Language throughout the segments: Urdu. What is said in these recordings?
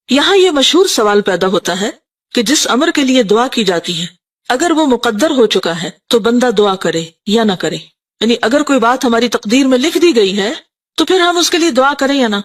یہاں یہ مشہور سوال پیدا ہوتا ہے کہ جس امر کے لیے دعا کی جاتی ہے اگر وہ مقدر ہو چکا ہے تو بندہ دعا کرے یا نہ کرے. یعنی اگر کوئی بات ہماری تقدیر میں لکھ دی گئی ہے تو پھر ہم اس کے لیے دعا کریں یا نہ.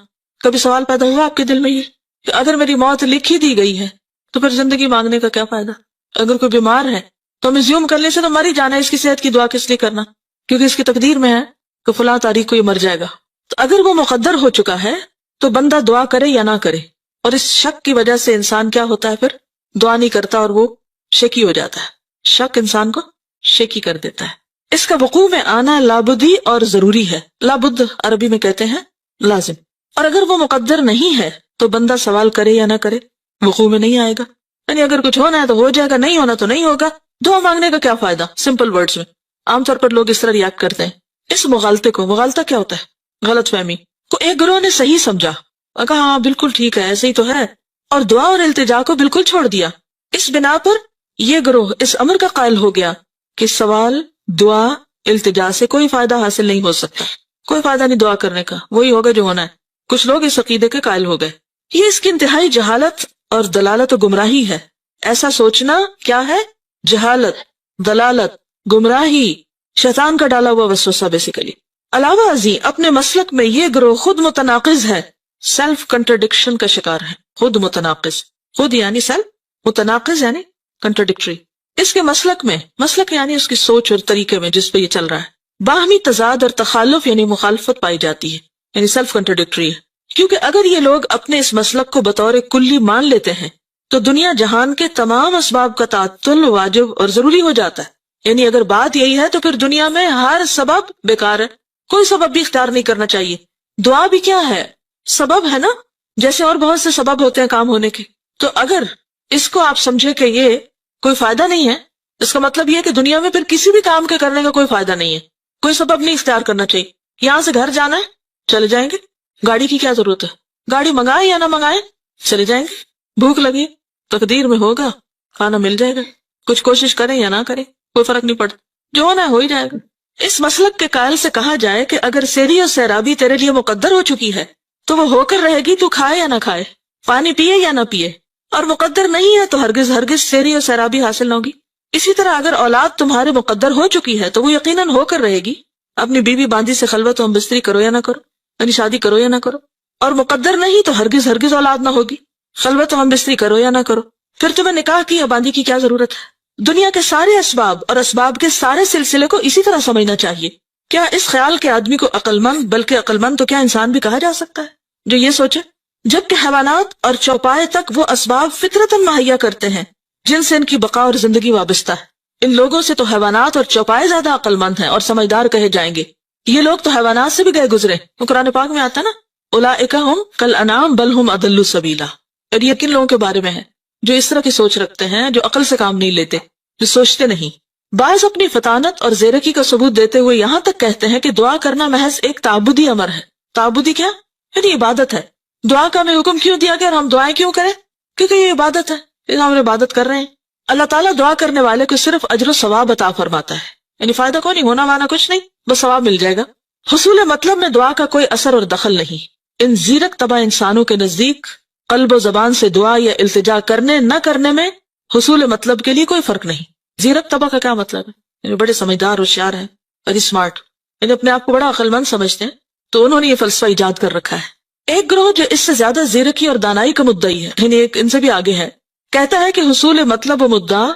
کبھی سوال پیدا ہوا آپ کے دل میں یہ کہ اگر میری موت لکھ ہی دی گئی ہے تو پھر زندگی مانگنے کا کیا فائدہ؟ اگر کوئی بیمار ہے تو ہم زیوم کرنے سے تو مر ہی جانا ہے، اس کی صحت کی دعا کس لیے کرنا؟ کیونکہ اس کی تقدیر میں ہے کہ فلاں تاریخ کو یہ مر جائے گا. تو اگر وہ مقدر ہو چکا ہے تو بندہ دعا کرے یا نہ کرے. اور اس شک کی وجہ سے انسان کیا ہوتا ہے، پھر دعا نہیں کرتا اور وہ شکی ہو جاتا ہے. شک انسان کو شکی کر دیتا ہے. اس کا وقوع میں آنا لابدی اور ضروری ہے. لابد عربی میں کہتے ہیں لازم. اور اگر وہ مقدر نہیں ہے تو بندہ سوال کرے یا نہ کرے وقوع میں نہیں آئے گا. یعنی اگر کچھ ہونا ہے تو ہو جائے گا، نہیں ہونا تو نہیں ہوگا. دعا مانگنے کا کیا فائدہ؟ سمپل ورڈز میں عام طور پر لوگ اس طرح ریاکٹ کرتے ہیں. اس مغالطے کو، مغالطہ کیا ہوتا ہے؟ غلط فہمی کو ایک گروہ نے صحیح سمجھا، کہا ہاں بالکل ٹھیک ہے ایسے ہی تو ہے، اور دعا اور التجا کو بالکل چھوڑ دیا. اس بنا پر یہ گروہ اس امر کا قائل ہو گیا کہ سوال، دعا، التجا سے کوئی فائدہ حاصل نہیں ہو سکتا، کوئی فائدہ نہیں دعا کرنے کا، وہی ہوگا جو ہونا ہے. کچھ لوگ اس عقیدے کے قائل ہو گئے. یہ اس کی انتہائی جہالت اور دلالت و گمراہی ہے. ایسا سوچنا کیا ہے؟ جہالت، دلالت، گمراہی، شیطان کا ڈالا ہوا وسوسہ بیسیکلی. علاوہ ازیں اپنے مسلک میں یہ گروہ خود متناقض ہے، سیلف کنٹرڈکشن کا شکار ہے. خود متناقض، خود یعنی سیلف، متناقض یعنی کنٹرڈکٹری. اس کے مسلک میں، مسلک یعنی اس کی سوچ اور طریقے میں جس پہ یہ چل رہا ہے، باہمی تضاد اور تخالف یعنی مخالفت پائی جاتی ہے، یعنی سیلف کنٹرڈکٹری ہے. کیونکہ اگر یہ لوگ اپنے اس مسلک کو بطور کلی مان لیتے ہیں تو دنیا جہان کے تمام اسباب کا تعطل واجب اور ضروری ہو جاتا ہے. یعنی اگر بات یہی ہے تو پھر دنیا میں ہر سبب بیکار ہے، کوئی سبب بھی اختیار نہیں کرنا چاہیے. دعا بھی کیا ہے؟ سبب ہے نا، جیسے اور بہت سے سبب ہوتے ہیں کام ہونے کے. تو اگر اس کو آپ سمجھے کہ یہ کوئی فائدہ نہیں ہے، اس کا مطلب یہ کہ دنیا میں پھر کسی بھی کام کے کرنے کا کوئی فائدہ نہیں ہے، کوئی سبب نہیں اختیار کرنا چاہیے. یہاں سے گھر جانا ہے، چلے جائیں گے. گاڑی کی کیا ضرورت ہے؟ گاڑی منگائیں یا نہ منگائیں، چلے جائیں گے. بھوک لگی، تقدیر میں ہوگا، کھانا مل جائے گا. کچھ کوشش کریں یا نہ کریں کوئی فرق نہیں پڑتا، جو ہونا ہے ہو ہی جائے گا. اس مسلک کے قائل سے کہا جائے کہ اگر سیری اور سیرابی تیرے لیے مقدر ہو چکی ہے تو وہ ہو کر رہے گی، تو کھائے یا نہ کھائے، پانی پیے یا نہ پیے. اور مقدر نہیں ہے تو ہرگز ہرگز سیری اور سیرابی حاصل نہ ہوگی. اسی طرح اگر اولاد تمہارے مقدر ہو چکی ہے تو وہ یقیناً ہو کر رہے گی. اپنی بیوی باندھی سے خلوت و ہم بستری کرو یا نہ کرو، یعنی شادی کرو یا نہ کرو. اور مقدر نہیں تو ہرگز ہرگز اولاد نہ ہوگی، خلوت و ہم بستری کرو یا نہ کرو. پھر تمہیں نکاح کی یا باندھی کی کیا ضرورت ہے؟ دنیا کے سارے اسباب اور اسباب کے سارے سلسلے کو اسی طرح سمجھنا چاہیے. کیا اس خیال کے آدمی کو عقل مند، بلکہ عقل مند تو کیا انسان بھی کہا جا سکتا ہے جو یہ سوچے؟ جبکہ حیوانات اور چوپائے تک وہ اسباب فطرتاً مہیا کرتے ہیں جن سے ان کی بقا اور زندگی وابستہ ہے. ان لوگوں سے تو حیوانات اور چوپائے زیادہ عقل مند ہیں اور سمجھدار کہے جائیں گے. یہ لوگ تو حیوانات سے بھی گئے گزرے. وہ قرآن پاک میں آتا نا، اولئک ھم کالانعام بل ھم اضل سبیلا. اور یہ کن لوگوں کے بارے میں ہے؟ جو اس طرح کی سوچ رکھتے ہیں، جو عقل سے کام نہیں لیتے، جو سوچتے نہیں. بعض اپنی فطانت اور زیرکی کا ثبوت دیتے ہوئے یہاں تک کہتے ہیں کہ دعا کرنا محض ایک تعبدی امر ہے. تعبدی کیا؟ یعنی عبادت ہے. دعا کا ہمیں حکم کیوں دیا گیا اور ہم دعائیں کیوں کریں؟ کیونکہ یہ عبادت ہے، ہم عبادت کر رہے ہیں. اللہ تعالیٰ دعا کرنے والے کو صرف اجر و ثواب عطا فرماتا ہے. یعنی فائدہ کو نہیں، ہونا مانا کچھ نہیں، بس ثواب مل جائے گا. حصول مطلب میں دعا کا کوئی اثر اور دخل نہیں. ان زیرک طبع انسانوں کے نزدیک قلب و زبان سے دعا یا التجا کرنے نہ کرنے میں حصول مطلب کے لیے کوئی فرق نہیں. زیرک طبع کا کیا مطلب ہے؟ یعنی بڑے سمجھدار، ہوشیار ہیں، ویری اسمارٹ، یعنی اپنے آپ کو بڑا عقل مند سمجھتے ہیں، تو انہوں نے یہ فلسفہ ایجاد کر رکھا ہے. ایک گروہ جو اس سے زیادہ زیرکی اور دانائی کا مدعی ہے، یعنی ایک ان سے بھی آگے ہے، کہتا ہے کہ حصول مطلب و مدعا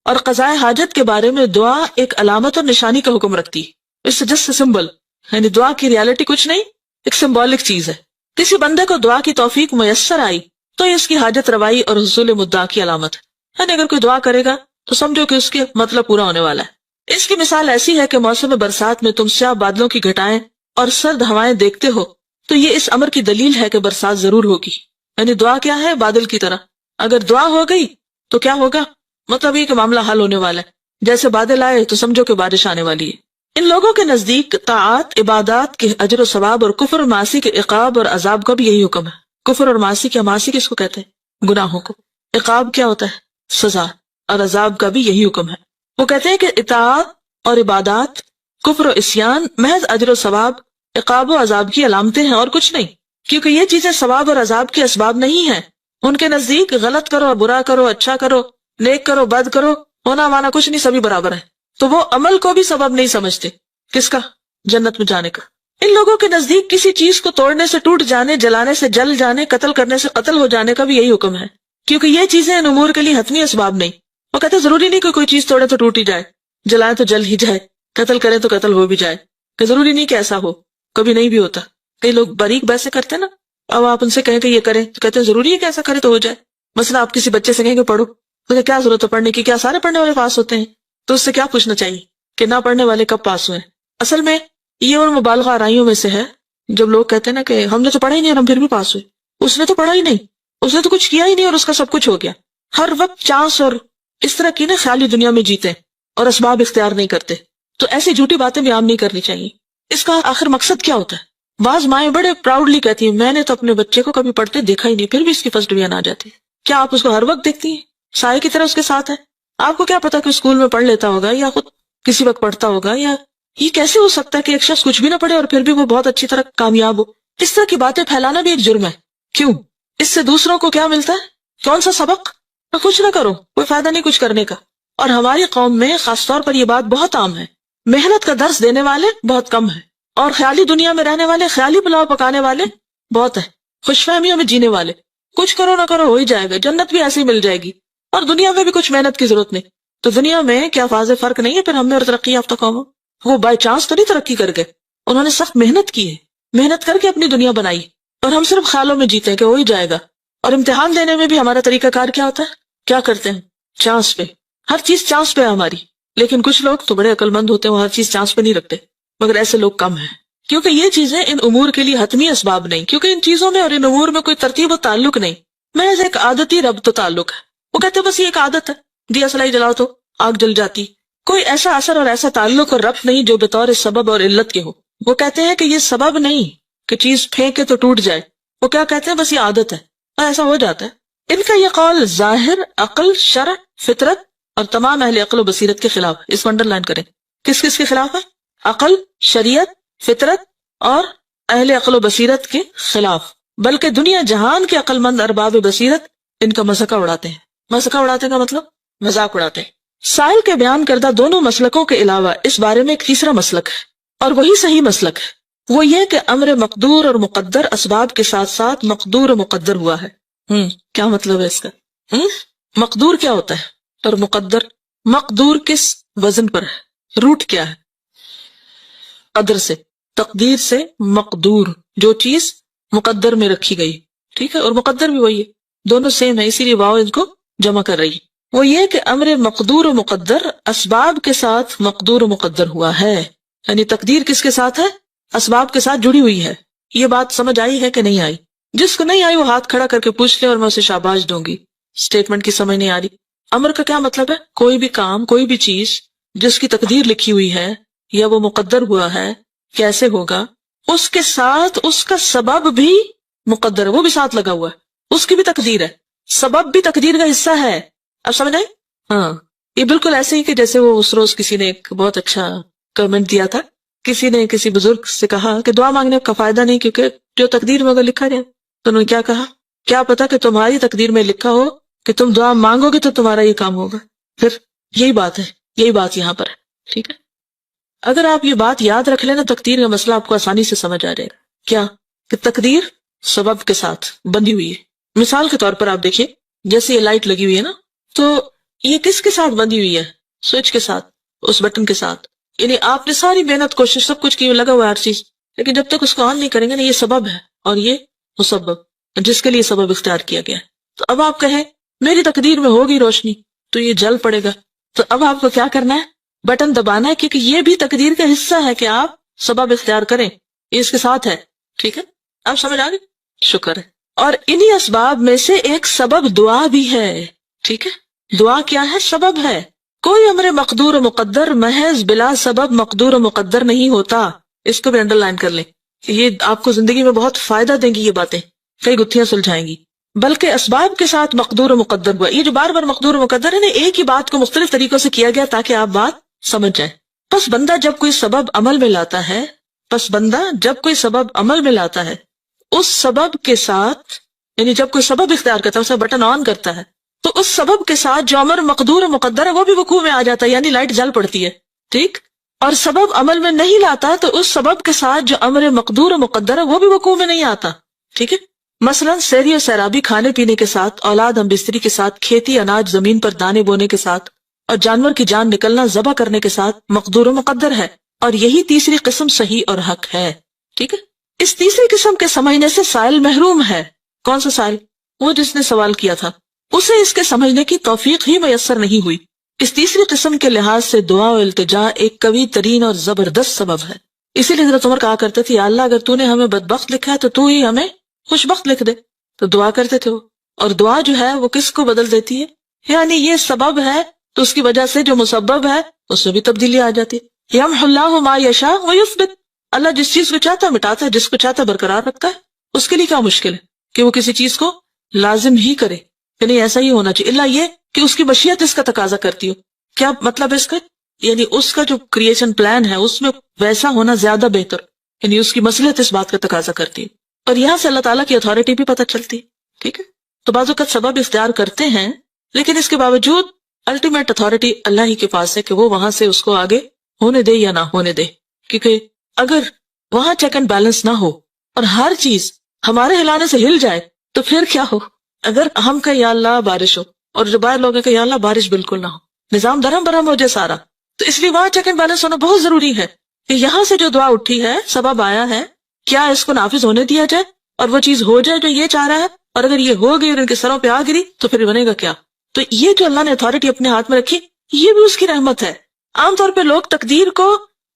اور قضاء حاجت کے بارے میں دعا ایک علامت اور نشانی کا حکم رکھتی ہے. اس سے جسٹ سمبل، یعنی دعا کی ریالٹی کچھ نہیں، ایک سمبولک چیز ہے. کسی بندے کو دعا کی توفیق میسر آئی تو یہ اس کی حاجت روائی اور حصول مدعا کی علامت ہے. یعنی اگر کوئی دعا کرے گا تو سمجھو کہ اس کے مطلب پورا ہونے والا ہے. اس کی مثال ایسی ہے کہ موسم برسات میں تم سیاہ بادلوں کی گھٹائیں اور سرد ہوائیں دیکھتے ہو تو یہ اس امر کی دلیل ہے کہ برسات ضرور ہوگی. یعنی دعا کیا ہے؟ بادل کی طرح. اگر دعا ہو گئی تو کیا ہوگا؟ مطلب یہ کہ معاملہ حل ہونے والا ہے. جیسے بادل آئے تو سمجھو کہ بارش آنے والی ہے. ان لوگوں کے نزدیک طاعات، عبادات کے اجر و ثواب اور کفر و معاصی کے عقاب اور عذاب کا بھی یہی حکم ہے. کفر اور معاصی کیا؟ معاصی کس کو کہتے ہیں؟ گناہوں کو. عقاب کیا ہوتا ہے؟ سزا. اور عذاب کا بھی یہی حکم ہے. وہ کہتے ہیں کہ اطاعت اور عبادات، کفر و عصیان محض اجر و ثواب، عقاب و عذاب کی علامتیں ہیں اور کچھ نہیں. کیونکہ یہ چیزیں ثواب اور عذاب کے اسباب نہیں ہیں ان کے نزدیک غلط کرو برا کرو اچھا کرو نیک کرو بد کرو ہونا مانا کچھ نہیں، سبھی برابر ہے. تو وہ عمل کو بھی سبب نہیں سمجھتے. کس کا؟ جنت میں جانے کا. ان لوگوں کے نزدیک کسی چیز کو توڑنے سے ٹوٹ جانے، جلانے سے جل جانے، قتل کرنے سے قتل ہو جانے کا بھی یہی حکم ہے، کیونکہ یہ چیزیں ان امور کے لیے حتمی اسباب نہیں. وہ کہتے ضروری نہیں کہ کوئی چیز توڑے تو ٹوٹ ہی جائے، جلائے تو جل ہی جائے، قتل کرے تو قتل ہو بھی جائے، کہ ضروری نہیں کہ ایسا ہو، کبھی نہیں بھی ہوتا. کئی لوگ باریک بحثیں کرتے نا، اب آپ ان سے کہیں کہ یہ کریں تو کہتے ہیں ضروری ہے کہ ایسا کرے تو ہو جائے. مثلا آپ کسی بچے سے کہیں کہ پڑھو، تو کیا ضرورت ہے پڑھنے کی؟ کیا سارے پڑھنے والے پاس ہوتے ہیں؟ تو اس سے کیا پوچھنا چاہیے کہ نہ پڑھنے والے کب پاس ہوئے؟ اصل میں یہ ان مبالغہ آرائیوں میں سے ہے جب لوگ کہتے ہیں نا کہ ہم نے تو پڑھا ہی نہیں اور ہم پھر بھی پاس ہوئے. اس نے تو پڑھا ہی نہیں، اس نے تو کچھ کیا ہی نہیں اور اس کا سب کچھ ہو گیا. ہر وقت چانس اور اس طرح کی نا خیالی دنیا میں جیتے اور اسباب اختیار نہیں کرتے. تو ایسی جھوٹی باتیں بھی عام نہیں کرنی چاہیے. اس کا آخر مقصد کیا ہوتا ہے؟ بعض مائیں بڑے پراؤڈلی کہتی ہیں میں نے تو اپنے بچے کو کبھی پڑھتے دیکھا ہی نہیں، پھر بھی اس کی فرسٹ ڈویژن آ جاتی ہے. کیا آپ اس کو ہر وقت دیکھتی ہیں؟ سائے کی طرح اس کے ساتھ ہے. آپ کو کیا پتا کہ اسکول میں پڑھ لیتا ہوگا یا خود کسی وقت پڑھتا ہوگا، یا یہ کیسے ہو سکتا ہے کہ ایک شخص کچھ بھی نہ پڑھے اور پھر بھی وہ بہت اچھی طرح کامیاب ہو؟ اس طرح کی باتیں پھیلانا بھی ایک جرم ہے. کیوں؟ اس سے دوسروں کو کیا ملتا ہے؟ کون سا سبق؟ کچھ نہ کرو، کوئی فائدہ نہیں کچھ کرنے کا. اور ہماری قوم میں خاص طور پر یہ بات بہت عام ہے. محنت کا درس دینے والے بہت کم ہیں، اور خیالی دنیا میں رہنے والے، خیالی پلاؤ پکانے والے بہت ہیں. خوش فہمیوں میں جینے والے، کچھ کرو نہ کرو ہو ہی جائے گا، جنت بھی ایسے ہی مل جائے گی اور دنیا میں بھی کچھ محنت کی ضرورت نہیں. تو دنیا میں کیا واضح فرق نہیں ہے پھر ہم میں اور ترقی یافتہ قوموں؟ وہ بائی چانس تو نہیں ترقی کر گئے، انہوں نے سخت محنت کی ہے، محنت کر کے اپنی دنیا بنائی. اور ہم صرف خیالوں میں جیتے ہیں کہ ہو ہی جائے گا. اور امتحان دینے میں بھی ہمارا طریقہ کار کیا ہوتا ہے؟ کیا کرتے ہیں؟ چانس پہ. ہر چیز چانس پہ ہے ہماری. لیکن کچھ لوگ تو بڑے عقل مند ہوتے ہیں، وہ ہر چیز چانس پہ نہیں رکھتے. مگر ایسے لوگ کم ہیں، کیونکہ یہ چیزیں ان امور کے لیے حتمی اسباب نہیں، کیونکہ ان چیزوں میں اور ان امور میں کوئی ترتیب و تعلق نہیں، محض ایک عادتی ربط و تعلق ہے. وہ کہتے ہیں بس یہ ایک عادت ہے، دیا سلائی جلاؤ تو آگ جل جاتی. کوئی ایسا اثر اور ایسا تعلق اور ربط نہیں جو بطور سبب اور علت کے ہو. وہ کہتے ہیں کہ یہ سبب نہیں کہ چیز پھینکے تو ٹوٹ جائے. وہ کیا کہتے ہیں؟ بس یہ عادت ہے اور ایسا ہو جاتا ہے. ان کا یہ قول ظاہر، عقل، شرع، فطرت اور تمام اہل عقل و بصیرت کے خلاف. اس کو انڈر لائن کریں. کس کس کے خلاف ہے؟ عقل، شریعت، فطرت اور اہل عقل و بصیرت کے خلاف. بلکہ دنیا جہان کے عقل مند ارباب بصیرت ان کا مذاق اڑاتے ہیں. مذاق اڑاتے کا مطلب مذاق اڑاتے ہیں. سائل کے بیان کردہ دونوں مسلکوں کے علاوہ اس بارے میں ایک تیسرا مسلک ہے، اور وہی صحیح مسلک ہے. وہ یہ کہ امر مقدور اور مقدر اسباب کے ساتھ ساتھ مقدور و مقدر ہوا ہے. کیا مطلب ہے اس کا؟ مقدور کیا ہوتا ہے اور مقدر؟ مقدور کس وزن پر ہے؟ روٹ کیا ہے؟ قدر سے، تقدیر سے مقدور، جو چیز مقدر میں رکھی گئی. ٹھیک ہے، اور مقدر بھی وہی ہے، دونوں سیم ہے، اسی لیے واو ان کو جمع کر رہی ہے. وہ یہ کہ امر مقدور و مقدر اسباب کے ساتھ مقدور و مقدر ہوا ہے. یعنی تقدیر کس کے ساتھ ہے؟ اسباب کے ساتھ جڑی ہوئی ہے. یہ بات سمجھ آئی ہے کہ نہیں آئی؟ جس کو نہیں آئی وہ ہاتھ کھڑا کر کے پوچھ لے اور میں اسے شاباش دوں گی. اسٹیٹمنٹ کی سمجھ نہیں آ رہی. امر کا کیا مطلب ہے؟ کوئی بھی کام، کوئی بھی چیز جس کی تقدیر لکھی ہوئی ہے یا وہ مقدر ہوا ہے کیسے ہوگا، اس کے ساتھ اس کا سبب بھی مقدر ہے، وہ بھی ساتھ لگا ہوا ہے، اس کی بھی تقدیر ہے، سبب بھی تقدیر کا حصہ ہے. اب سمجھ آئی؟ ہاں، یہ بالکل ایسے ہی کہ جیسے وہ اس روز کسی نے ایک بہت اچھا کمنٹ دیا تھا. کسی نے کسی بزرگ سے کہا کہ دعا مانگنے کا فائدہ نہیں، کیونکہ جو تقدیر میں اگر لکھا رہے. تو انہوں نے کیا کہا؟ کیا پتا کہ تمہاری تقدیر میں لکھا ہو کہ تم دعا مانگو گے تو تمہارا یہ کام ہوگا. پھر یہی بات ہے، یہی بات یہاں پر ہے. ٹھیک ہے، اگر آپ یہ بات یاد رکھ لیں نا، تقدیر کا مسئلہ آپ کو آسانی سے سمجھ آ جائے گا. کیا کہ تقدیر سبب کے ساتھ بندھی ہوئی ہے. مثال کے طور پر آپ دیکھیے، جیسے یہ لائٹ لگی ہوئی ہے نا، تو یہ کس کے ساتھ بندھی ہوئی ہے؟ سوئچ کے ساتھ، اس بٹن کے ساتھ. یعنی آپ نے ساری محنت، کوشش، سب کچھ کی، لگا ہوا ہے ہر چیز، لیکن جب تک اس کو آن نہیں کریں گے نا، یہ سبب ہے اور یہ مسبب جس کے لیے سبب اختیار کیا گیا ہے. تو اب آپ کہیں میری تقدیر میں ہوگی روشنی تو یہ جل پڑے گا، تو اب آپ کو کیا کرنا ہے؟ بٹن دبانا ہے، کیونکہ یہ بھی تقدیر کا حصہ ہے کہ آپ سبب اختیار کریں، یہ اس کے ساتھ ہے. ٹھیک ہے، آپ سمجھ آ گئے؟ شکر ہے. اور انہی اسباب میں سے ایک سبب دعا بھی ہے. ٹھیک ہے، دعا کیا ہے؟ سبب ہے. کوئی امر مقدور و مقدر محض بلا سبب مقدور و مقدر نہیں ہوتا. اس کو بھی انڈر لائن کر لیں، یہ آپ کو زندگی میں بہت فائدہ دیں گی، یہ باتیں کئی گتھیاں سلجھائیں گی. بلکہ اسباب کے ساتھ مقدور و مقدر ہوا. یہ جو بار بار مقدور و مقدر ہے نا، ایک ہی بات کو مختلف طریقوں سے کیا گیا تاکہ آپ بات سمجھ جائیں. پس بندہ جب کوئی سبب عمل میں لاتا ہے، اس سبب کے ساتھ یعنی جب کوئی سبب اختیار کرتا ہے، اسے بٹن آن کرتا ہے، تو اس سبب کے ساتھ جو امر مقدور و مقدر ہے وہ بھی وقوع میں آ جاتا ہے، یعنی لائٹ جل پڑتی ہے، ٹھیک. اور سبب عمل میں نہیں لاتا تو اس سبب کے ساتھ جو امر مقدور و مقدر ہے وہ بھی وقوع میں نہیں آتا، ٹھیک ہے. مثلا سیری و سیرابی، کھانے پینے کے ساتھ، اولاد ہم بستری کے ساتھ، کھیتی اناج زمین پر دانے بونے کے ساتھ، اور جانور کی جان نکلنا ذبح کرنے کے ساتھ مقدور و مقدر ہے. اور یہی تیسری قسم صحیح اور حق ہے، ٹھیک ہے. اس تیسری قسم کے سمجھنے سے سائل محروم ہے. کون سا سائل؟ وہ جس نے سوال کیا تھا، اسے اس کے سمجھنے کی توفیق ہی میسر نہیں ہوئی. اس تیسری قسم کے لحاظ سے دعا و التجا ایک قوی ترین اور زبردست سبب ہے. اسی لیے حضرت عمر کہا کرتے تھے، یا اللہ اگر تو نے ہمیں بدبخت لکھا ہے تو تو ہی ہمیں خوش بخت لکھ دے. تو دعا کرتے تھے وہ، اور دعا جو ہے وہ کس کو بدل دیتی ہے؟ یعنی یہ سبب ہے تو اس کی وجہ سے جو مسبب ہے اس میں بھی تبدیلی آ جاتی ہے. یمحو اللہ ما یشاء ویثبت، اللہ جس چیز کو چاہتا ہے مٹاتا ہے، جس کو چاہتا ہے برقرار رکھتا ہے. اس کے لیے کیا مشکل ہے کہ وہ کسی چیز کو لازم ہی کرے، یعنی ایسا ہی ہونا چاہیے، اللہ یہ کہ اس کی مشیت اس کا تقاضا کرتی ہو. کیا مطلب ہے اس کا؟ یعنی اس کا جو کریشن پلان ہے اس میں ویسا ہونا زیادہ بہتر، یعنی اس کی مصلحت اس بات کا تقاضا کرتی ہے. اور یہاں سے اللہ تعالیٰ کی اتھارٹی بھی پتہ چلتی ہے، ٹھیک ہے. تو بعض اوقات سبب اختیار کرتے ہیں لیکن اس کے باوجود الٹیمیٹ اتھارٹی اللہ ہی کے پاس ہے کہ وہ وہاں سے اس کو آگے ہونے دے یا نہ ہونے دے. کیونکہ اگر وہاں چیک اینڈ بیلنس نہ ہو اور ہر چیز ہمارے ہلانے سے ہل جائے تو پھر کیا ہو؟ اگر ہم کہیں یا اللہ بارش ہو اور جو باہر لوگ ہیں کہ یا اللہ بارش بالکل نہ ہو، نظام درہم برہم ہو جائے سارا. تو اس لیے وہاں چیک اینڈ بیلنس ہونا بہت ضروری ہے کہ یہاں سے جو دعا اٹھی ہے، سبب آیا ہے، کیا اس کو نافذ ہونے دیا جائے اور وہ چیز ہو جائے جو یہ چاہ رہا ہے. اور اگر یہ ہو گئی اور ان کے سروں پہ آ گری تو پھر بنے گا کیا؟ تو یہ جو اللہ نے اتھارٹی اپنے ہاتھ میں رکھی یہ بھی اس کی رحمت ہے. عام طور پہ لوگ تقدیر کو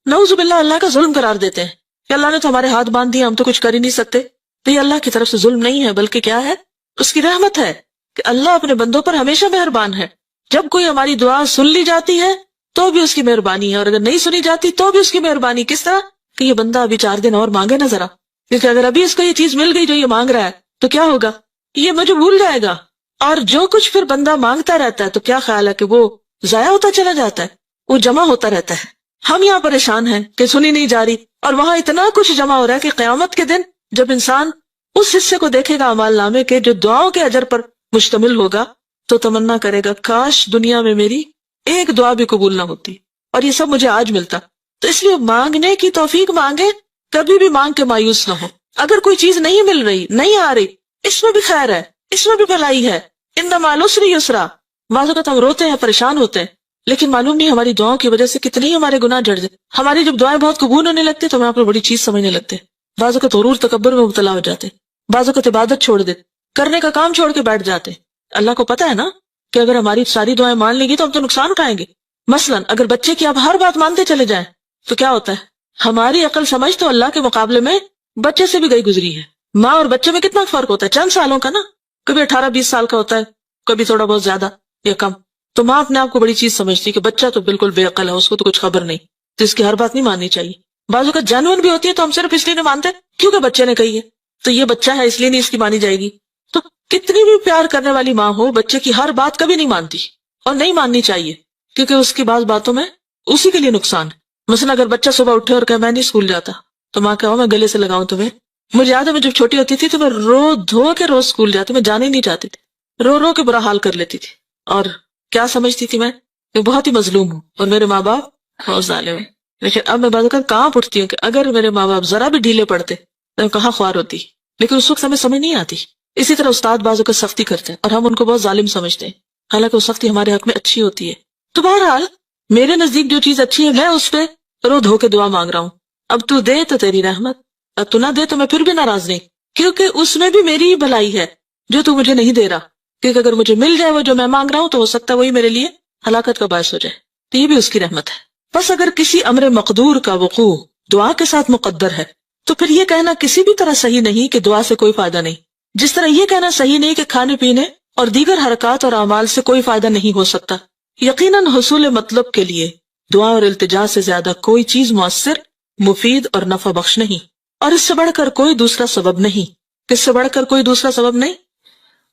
نعوذ باللہ اللہ کا ظلم قرار دیتے ہیں کہ اللہ نے تو ہمارے ہاتھ باندھ دیا، ہم تو کچھ کر ہی نہیں سکتے. تو یہ اللہ کی طرف سے ظلم نہیں ہے بلکہ کیا ہے؟ اس کی رحمت ہے کہ اللہ اپنے بندوں پر ہمیشہ مہربان ہے. جب کوئی ہماری دعا سن لی جاتی ہے تو بھی اس کی مہربانی ہے، اور اگر نہیں سنی جاتی تو بھی اس کی مہربانی. کس طرح؟ کہ یہ بندہ ابھی 4 دن اور مانگے نا ذرا، کیونکہ اگر ابھی اس کو یہ چیز مل گئی جو یہ مانگ رہا ہے تو کیا ہوگا؟ یہ مجھے بھول جائے گا. اور جو کچھ پھر بندہ مانگتا رہتا ہے تو کیا خیال ہے کہ وہ ضائع ہوتا چلا جاتا ہے، وہ جمع ہوتا رہتا ہے. ہم یہاں پریشان ہیں کہ سنی نہیں جا رہی، اور وہاں اتنا کچھ جمع ہو رہا ہے کہ قیامت کے دن جب انسان اس حصے کو دیکھے گا اعمال نامے کے جو دعاؤں کے اجر پر مشتمل ہوگا تو تمنا کرے گا کاش دنیا میں میری ایک دعا بھی قبول نہ ہوتی اور یہ سب مجھے آج ملتا. تو اس لیے مانگنے کی توفیق مانگے، کبھی بھی مانگ کے مایوس نہ ہو. اگر کوئی چیز نہیں مل رہی، نہیں آ رہی، اس میں بھی خیر ہے، اس میں بھی بھلائی ہے. ان مع العسر یسرا. بعض اوقات ہم روتے ہیں، پریشان ہوتے ہیں، لیکن معلوم نہیں ہماری دعاؤں کی وجہ سے کتنے ہی ہمارے گناہ جڑ جائے. ہماری جب دعائیں بہت قبول ہونے لگتے تو ہم آپ کو بڑی چیز سمجھنے لگتے. بعض اوقات غرور تکبر میں مبتلا ہو جاتے، بعض اوقات عبادت چھوڑ دیتے، کرنے کا کام چھوڑ کے بیٹھ جاتے. اللہ کو پتا ہے نا کہ اگر ہماری ساری دعائیں مان لیں گی تو ہم تو نقصان اٹھائیں گے. مثلا اگر بچے کی آپ ہر بات مانتے چلے جائیں تو کیا ہوتا ہے؟ ہماری عقل سمجھ تو اللہ کے مقابلے میں بچے سے بھی گئی گزری ہے. ماں اور بچے میں کتنا فرق ہوتا ہے، چند سالوں کا نا، کبھی 18-20 سال کا ہوتا ہے، کبھی تھوڑا بہت زیادہ یا کم. تو ماں اپنے آپ کو بڑی چیز سمجھتی کہ بچہ تو بالکل بے عقل ہے، اس کو تو کچھ خبر نہیں، تو اس کی ہر بات نہیں ماننی چاہیے. بعض اوقات جینوئن بھی ہوتی ہے تو ہم صرف اس لیے نہیں مانتے کیونکہ بچے نے کہی ہے، تو یہ بچہ ہے اس لیے نہیں اس کی مانی جائے گی. تو کتنی بھی پیار کرنے والی ماں ہو، بچے کی ہر بات کبھی نہیں مانتی اور نہیں ماننی چاہیے کیونکہ اس کی بعض باتوں میں اسی کے لیے نقصان ہے. مثلا اگر بچہ صبح اٹھے اور کہے میں نہیں اسکول جاتا تو ماں کہو میں گلے سے لگاؤں تمہیں. مجھے یاد ہے میں جب چھوٹی ہوتی تھی تو میں رو دھو کے روز اسکول جاتی، میں جانے ہی نہیں چاہتی تھی، رو رو کے برا حال کر لیتی تھی. اور کیا سمجھتی تھی میں کہ بہت ہی مظلوم ہوں اور میرے ماں باپ بہت ظالم ہیں. لیکن اب میں بعض اوقات کہاں پڑھتی ہوں کہ اگر میرے ماں باپ ذرا بھی ڈھیلے پڑتے تو میں کہاں خوار ہوتی، لیکن اس وقت ہمیں سمجھ نہیں آتی. اسی طرح استاد بعض اوقات سختی کرتے ہیں اور ہم ان کو بہت ظالم سمجھتے ہیں، حالانکہ وہ سختی ہمارے حق میں اچھی ہوتی ہے. تو بہرحال میرے نزدیک جو چیز اچھی ہے میں اس پہ رو دھو کے دعا مانگ رہا ہوں. اب تو دے تو تیری رحمت، اب تو نہ دے تو میں پھر بھی ناراض نہیں، کیونکہ اس میں بھی میری ہی بھلائی ہے جو تو مجھے نہیں دے رہا. کیونکہ اگر مجھے مل جائے وہ جو میں مانگ رہا ہوں تو ہو سکتا ہے وہی میرے لیے ہلاکت کا باعث ہو جائے، تو یہ بھی اس کی رحمت ہے. بس اگر کسی امر مقدور کا وقوع دعا کے ساتھ مقدر ہے تو پھر یہ کہنا کسی بھی طرح صحیح نہیں کہ دعا سے کوئی فائدہ نہیں، جس طرح یہ کہنا صحیح نہیں کہ کھانے پینے اور دیگر حرکات اور اعمال سے کوئی فائدہ نہیں ہو سکتا. یقیناً حصول مطلب کے لیے دعا اور التجا سے زیادہ کوئی چیز مؤثر، مفید اور نفع بخش نہیں، اور اس سے بڑھ کر کوئی دوسرا سبب نہیں. کس سے بڑھ کر کوئی دوسرا سبب نہیں؟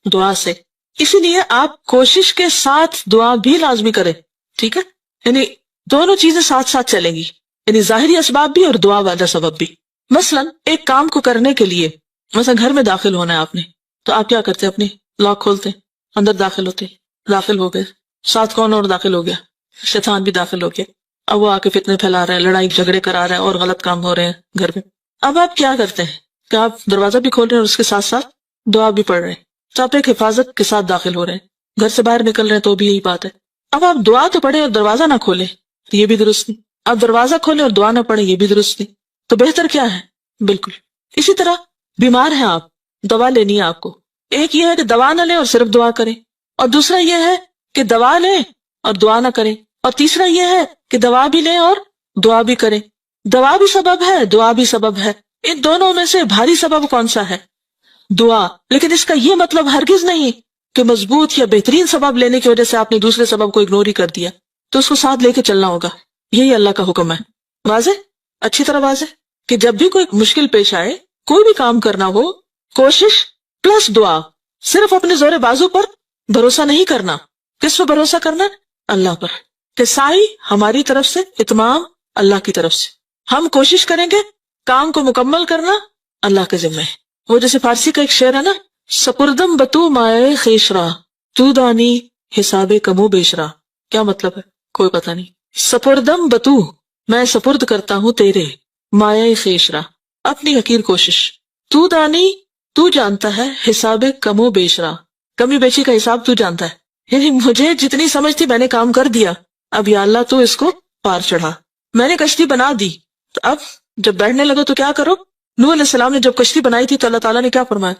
دعا سے. اسی لیے آپ کوشش کے ساتھ دعا بھی لازمی کریں، ٹھیک ہے؟ یعنی دونوں چیزیں ساتھ ساتھ چلیں گی، یعنی ظاہری اسباب بھی اور دعا والا سبب بھی. مثلا ایک کام کو کرنے کے لیے، مثلا گھر میں داخل ہونا ہے آپ نے، تو آپ کیا کرتے؟ اپنی لاک کھولتے، اندر داخل ہوتے، داخل ہو گئے، ساتھ کون اور داخل ہو گیا؟ شیطان بھی داخل ہو گیا. اب وہ آ کے فتنے پھیلا رہا ہے، لڑائی جھگڑے کرا رہا ہے اور غلط کام ہو رہے ہیں گھر میں. اب آپ کیا کرتے ہیں کہ آپ دروازہ بھی کھول رہے ہیں اور اس کے ساتھ ساتھ دعا بھی پڑھ رہے ہیں، تو آپ ایک حفاظت کے ساتھ داخل ہو رہے ہیں. گھر سے باہر نکل رہے ہیں تو بھی یہی بات ہے. اب آپ دعا تو پڑھیں اور دروازہ نہ کھولیں تو یہ بھی درست نہیں. آپ دروازہ کھولیں اور دعا نہ پڑھیں، یہ بھی درست نہیں. تو بہتر کیا ہے؟ بالکل اسی طرح بیمار ہیں آپ، دوا لینی ہے آپ کو. ایک یہ ہے کہ دوا نہ لیں اور صرف دعا کریں، اور دوسرا یہ ہے کہ دوا لیں اور دعا نہ کریں، اور تیسرا یہ ہے کہ دوا بھی لیں اور دعا بھی کریں. دوا بھی سبب ہے، دعا بھی سبب ہے. ان دونوں میں سے بھاری سبب کون سا ہے؟ دعا. لیکن اس کا یہ مطلب ہرگز نہیں کہ مضبوط یا بہترین سبب لینے کی وجہ سے آپ نے دوسرے سبب کو اگنور ہی کر دیا. تو اس کو ساتھ لے کے چلنا ہوگا. یہی اللہ کا حکم ہے. واضح؟ اچھی طرح واضح کہ جب بھی کوئی مشکل پیش آئے، کوئی بھی کام کرنا ہو، کوشش پلس دعا. صرف اپنے زور بازو پر بھروسہ نہیں کرنا. کس پر بھروسہ کرنا؟ اللہ پر. کہ سائی ہماری طرف سے، اتمام اللہ کی طرف سے. ہم کوشش کریں گے، کام کو مکمل کرنا اللہ کے ذمہ ہے. وہ جیسے فارسی کا ایک شعر ہے نا، سپردم بتو مائے خیشرا تو دانی حساب کمو بیشرا. کیا مطلب ہے؟ کوئی پتہ نہیں. سپردم بتو، میں سپرد کرتا ہوں تیرے، مائے خیشرا، اپنی حقیر کوشش، تو دانی، تو جانتا ہے، حساب کمو بیشرا، کمی بیشی کا حساب تو جانتا ہے. یعنی مجھے جتنی سمجھ تھی میں نے کام کر دیا، اب یا اللہ تو اس کو پار چڑھا. میں نے کشتی بنا دی، تو اب جب بیٹھنے لگو تو کیا کرو؟ نوح علیہ السلام نے جب کشتی بنائی تھی تو اللہ تعالیٰ نے کیا فرمایا؟